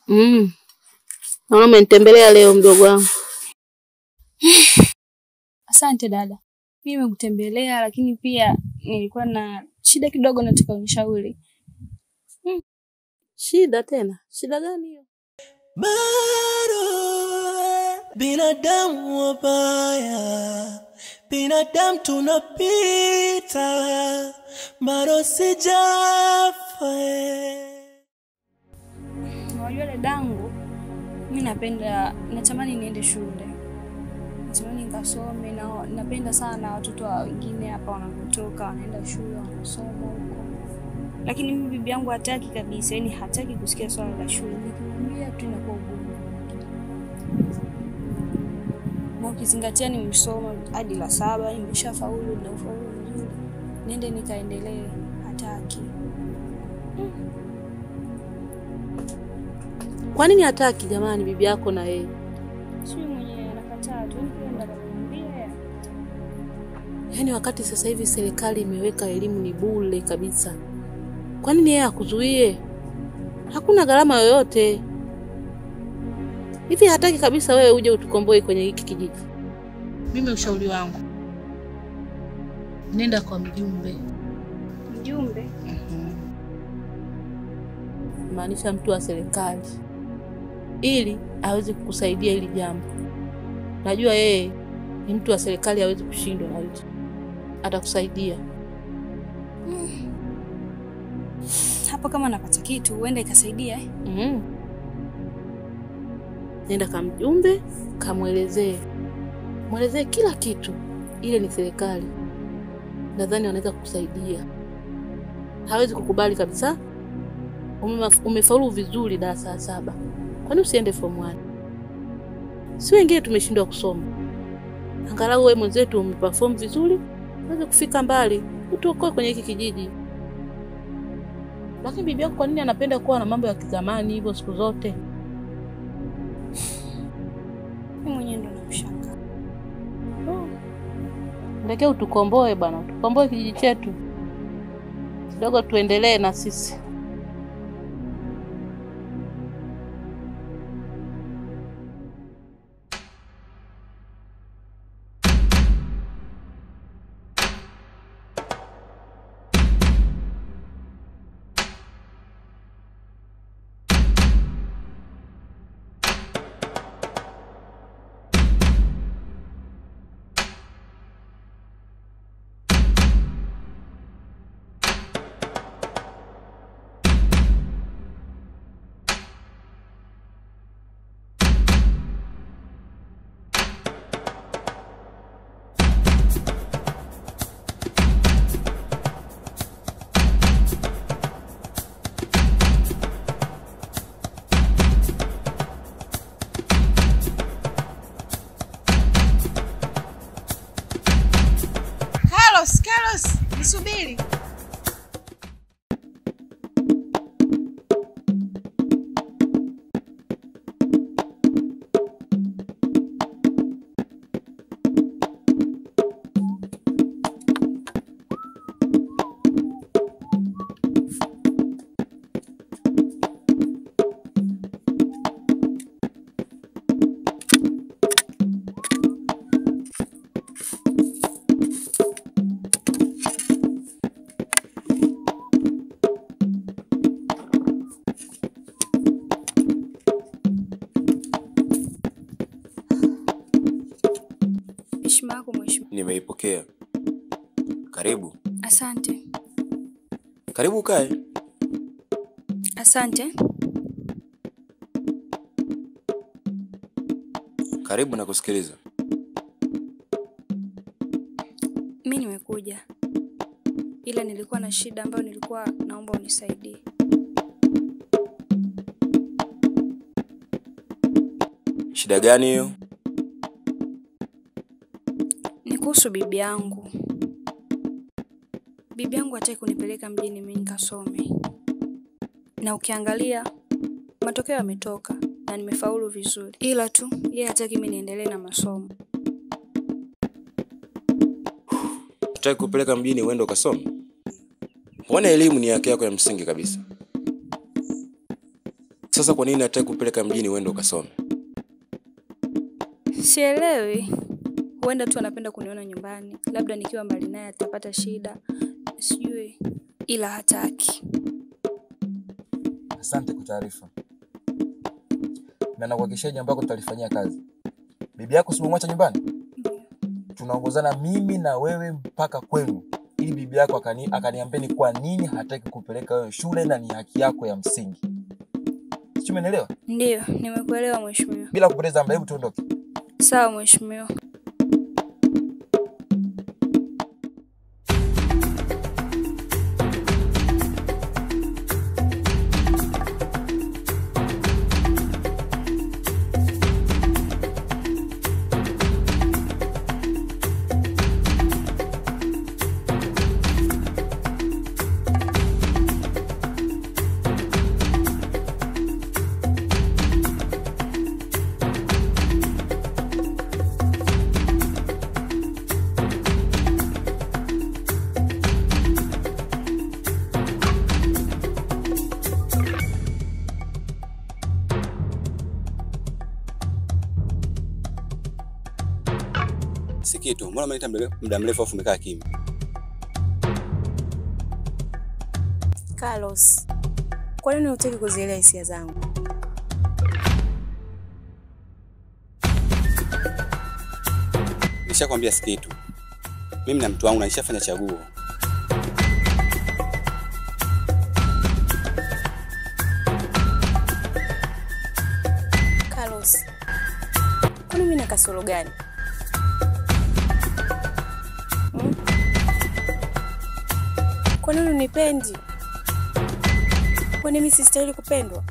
Naona umenitembelea leo mdogo wangu. Asante dada. Mimi nimekutembelea lakini pia nilikuwa na shida kidogo nataka unishauri. Shida tena? Shida gani hiyo? Bado binadamu wabaya, binadamu tunapita, bado sijafa. Unajua dadangu, mimi natamani niende shule. Natamani nikasome na napenda sana watoto wengine hapa wanapotoka wanaenda shule wanasoma huko. Lakini mimi bibi yangu hataki kabisa, yani hataki kusikia swala la shule. Nikimwambia tu inakuwa ugumu. Na ukizingatia nimesoma hadi la 7, nimeshafaulu na ufaulu mzuri. Niende nikaendelee, hataki. Kwa nini hataki jamani bibi yako na yeye? Sio mwenyewe anakataa tu, nenda kumwambia. Yaani wakati sasa hivi serikali imeweka elimu ni bure kabisa. Kwa nini yeye akuzuie? Hakuna gharama yoyote. Hivi hataki kabisa wewe uje utukomboe kwenye hiki kijiji. Mimi ushauri wangu, nenda kwa mjumbe. Mjumbe? Maanisha mtu wa serikali. Ili aweze kukusaidia hili jambo. Najua yeye ni mtu wa serikali, hawezi kushindwa na hicho. Atakusaidia. Hapo kama napata kitu uende ikasaidia Nenda kwa mjumbe, kamuelezee. Muelezee kila kitu. Ile ni serikali. Nadhani wanaweza kukusaidia. Hawezi kukubali kabisa. Umefaulu vizuri darasa la 7. Kwani usiende form 1? Si wengine tumeshindwa kusoma. Angalau wewe mwenzetu umeperform vizuri, unaweza kufika mbali, utokoe kwenye hiki kijiji. Lakini bibi yako kwa nini anapenda kuwa na mambo ya kizamani hivyo siku zote? Mimi mwenyewe ndo namshanga. Ndeke utukomboe bwana, tukomboe kijiji chetu. Kidogo tuendelee na sisi. Carlos, nisubiri. Nimeipokea. Karibu. Asante. Karibu kae. Asante. Karibu na kusikiliza. Mimi nimekuja. Ila nilikuwa na shida ambayo nilikuwa naomba unisaidie. Shida gani hiyo? Kuhusu bibi yangu. Bibi yangu hataki kunipeleka mjini mimi nikasome. Na ukiangalia matokeo yametoka na nimefaulu vizuri. Ila tu yeye hataki mimi niendelee na masomo. Hataki kupeleka mjini uende ukasome? Mbona elimu ni haki yako ya msingi kabisa. Sasa kwa nini hataki kupeleka mjini uende ukasome? Sielewi. Huenda tu anapenda kuniona nyumbani. Labda nikiwa mbali naye atapata shida. Sijui. Ila hataki. Asante kwa taarifa. Na nakuhakikishia jambo lako tutalifanyia kazi. Bibi yako usimwache nyumbani? Tunaongozana mimi na wewe mpaka kwenu. Ili bibi yako akaniambia ni kwa nini hataki kupeleka wewe shule na ni haki yako ya msingi. Sio, umeelewa? Ndio, nimekuelewa mheshimiwa. Bila kupoteza muda, hebu tuondoke. Sawa mheshimiwa. Sikitu, mbona umeita muda mrefu afu umekaa kimya? Carlos, kwa nini hutaki kuzielewa hisia zangu? Nishakwambia Sikitu. Mimi na mtu wangu nishafanya chaguo. Carlos, kwani mimi na kasoro gani? Kwa nini unipendi? Kwa nini mimi sistahili kupendwa?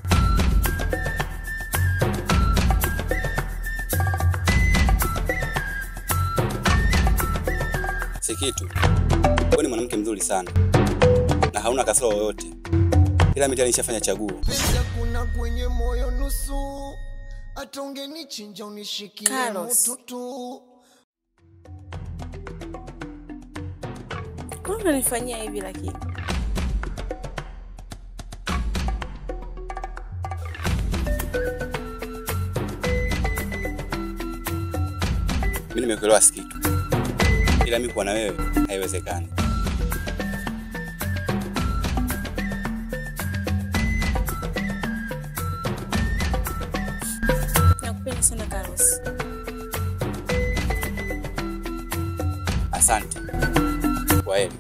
Sikitu, wewe ni mwanamke mzuri sana na hauna kasoro yoyote. Ila mimi nishafanya chaguo. Kuna kwenye moyo nusu hata ungenichinja unishikie mtutu. Kwa nini unanifanyia hivi lakini? Mimi nimekuelewa Sikitu. Ila mimi kwa na wewe haiwezekani. Nakupenda sana Carlos. Asante. Kwaheri.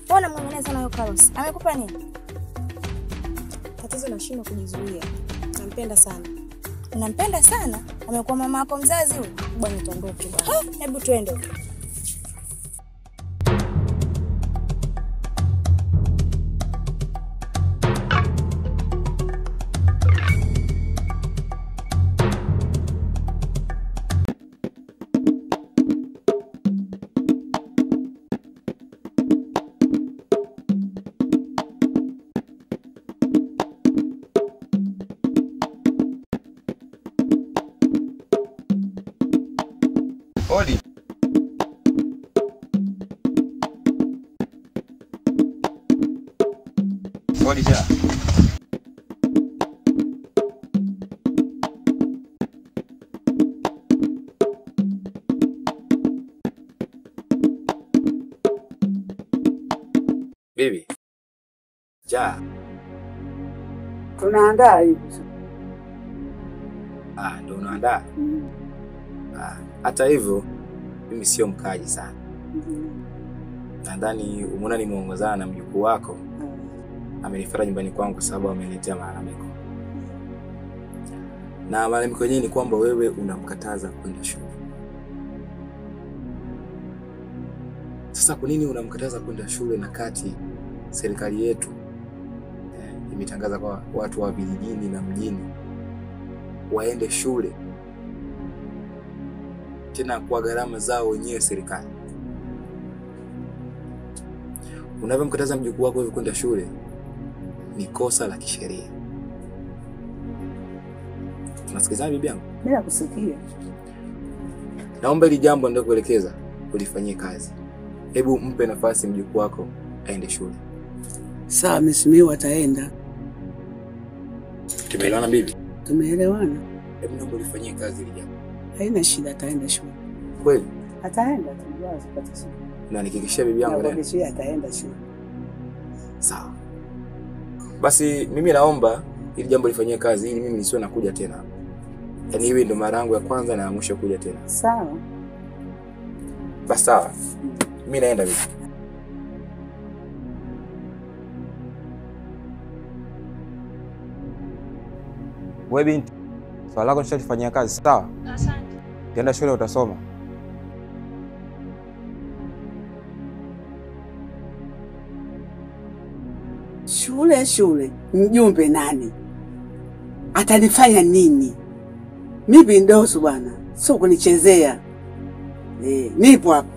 Mbona mwananeza na Carlos? Amekupa nini? Tatizo nashindwa kujizuia. Nampenda sana. Unampenda sana? Amekuwa mama yako mzazi huyu? Bwana tuondoke bwana. Hebu twende. Odi. Odi ja. Bibi. Ja. Tunaandaa hivi. Ndio unaandaa? Hata hivyo mimi sio mkaji sana. Nadhani umeona nimeongozana na mjukuu wako. Amenifuata nyumbani kwangu kwa sababu ameniletea malalamiko. Na malalamiko yenyewe ni kwamba wewe unamkataza kwenda shule. Sasa kwa nini unamkataza kwenda shule na kati serikali yetu imetangaza kwa watu wa vijijini na mjini waende shule tena kwa gharama zao wenyewe serikali? Unavyomkataza mjukuu wako hivi kwenda shule ni kosa la kisheria. Unasikiliza bibi yangu? Bila kusikia. Naomba hili jambo ndio kuelekeza ulifanyie kazi. Hebu mpe nafasi mjukuu wako aende shule. Sawa, mheshimiwa ataenda. Tumeelewana bibi? Tumeelewana. Hebu naomba ulifanyie kazi hili jambo. Haina shida, ataenda shule. Kweli? Ataenda, tunajua asipate shule. Na nikikishia bibi yangu leo. Ndio ataenda shule. Sawa. Basi mimi naomba hili jambo lifanyie kazi ili mimi nisiwe nakuja tena. Yaani hivi ndo mara yangu ya kwanza na mwisho kuja tena. Sawa. Basi sawa. Mimi naenda bibi. Wewe binti, swala lako nishalifanyia kazi, sawa? Asante. Ukienda shule utasoma. Shule, mjumbe nani? Atanifanya nini? Mimi ndosu bwana, sio kunichezea. Nipo hapa.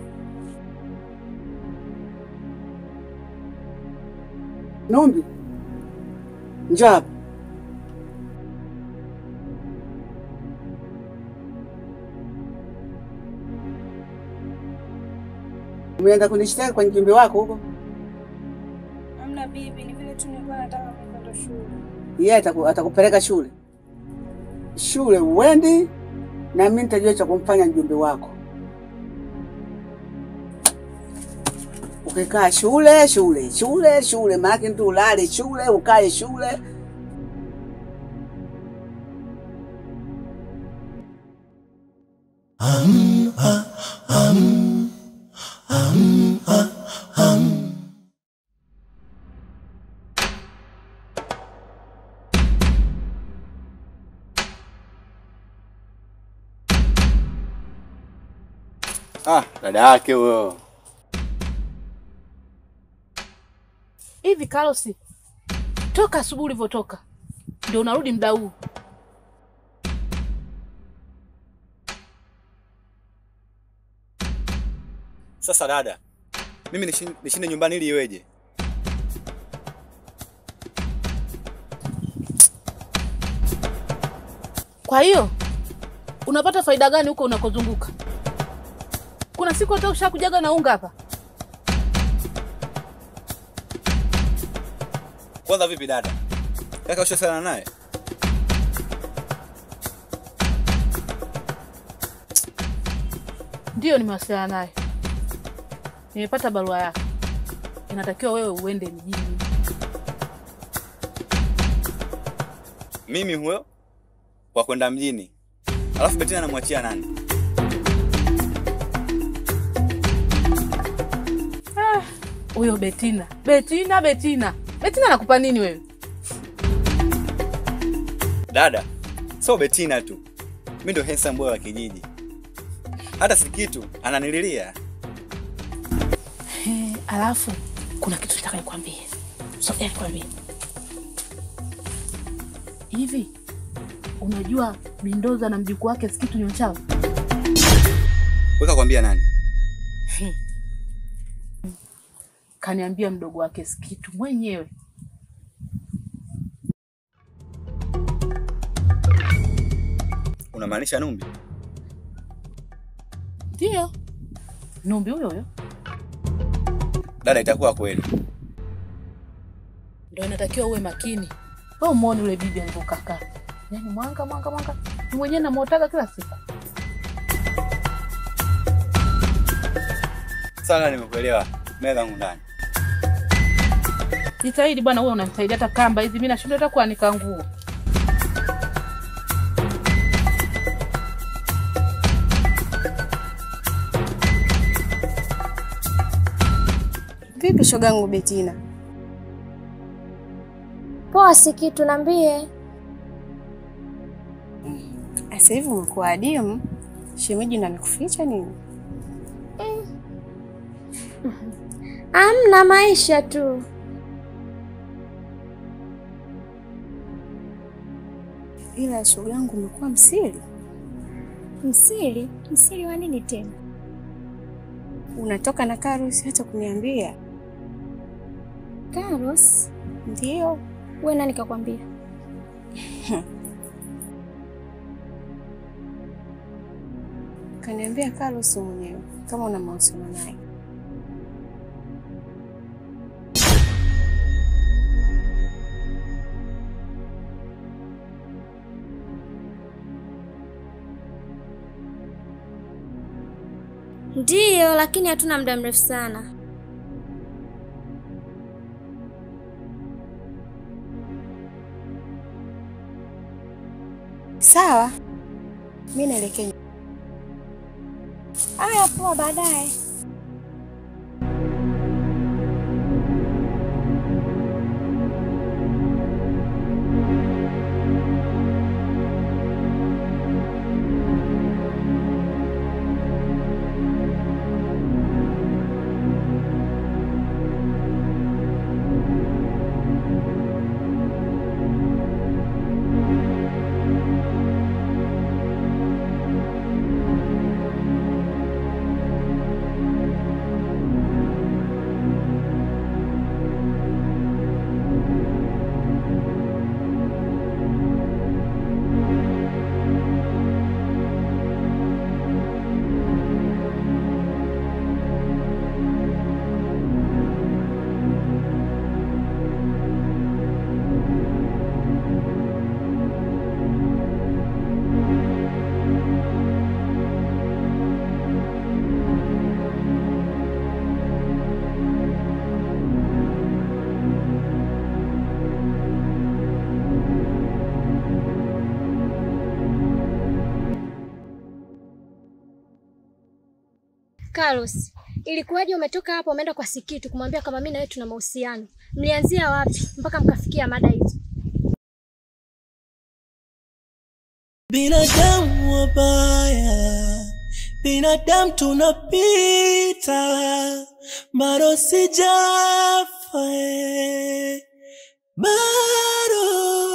Nombi. Njoo hapa. Umeenda kunishtaki kwa mjumbe wako huko? Hamna bibi, ni vile tu nilikuwa nataka kwenda shule. Yeye atakupeleka shule. Shule uende na mimi nitajua cha kumfanya mjumbe wako. Ukikaa shule, maana mtu ulale shule, ukae shule. Dada yake huyo. Hivi Carlos, toka asubuhi ulivyotoka ndio unarudi muda huu? Sasa dada, mimi nishinde nyumbani ili iweje? Kwa hiyo unapata faida gani huko unakozunguka? Kuna siku hata ushakujaga na unga hapa? Kwanza vipi dada? Kaka ushasana naye? Ndio nimewasiliana naye. Nimepata barua yake. Inatakiwa wewe uende mjini. Mimi huyo kwa kwenda mjini. Alafu Betina anamwachia nani? Huyo Betina. Betina anakupa nini wewe? Dada, sio Betina tu. Mimi ndo handsome boy wa kijiji. Hata si kitu ananililia. Alafu kuna kitu nataka nikwambie. Nikwambie. Hivi unajua Bindoza na mjukuu wake Sikitu Nyonchao? Weka kwambia nani? Kaniambia mdogo wake Sikitu mwenyewe. Unamaanisha Numbi? Ndio. Numbi huyo. Dada, itakuwa kweli. Ndio inatakiwa uwe makini. Wewe muone yule bibi alivyokaa. Yaani mwanga. Ni mwenyewe namuotaga kila siku. Sana nimekuelewa. Meza ndani. Jitahidi bwana, wewe unamsaidia hata kamba hizi mimi nashindwa hata kuanika nguo. Vipi shogangu Betina? Poa, si kitu niambie. Sasa hivi umekuwa adimu. Shemeji ndo amekuficha nini? Amna, maisha tu. Ila shogangu umekuwa msiri. Msiri? Msiri wa nini tena? Unatoka na Carlos hata kuniambia. Carlos? Ndio. Wewe nani kakwambia? Kaniambia Carlos mwenyewe kama una mahusiano naye. Ndio, lakini hatuna muda mrefu sana. Sawa. Mimi naelekea. Aya, poa, baadaye. Carlos, ilikuwaje umetoka hapo umeenda kwa Sikitu kumwambia kama mimi na wewe tuna mahusiano? Mlianzia wapi mpaka mkafikia mada hizo? Binadamu wabaya, binadamu tunapita, bado sijafa, bado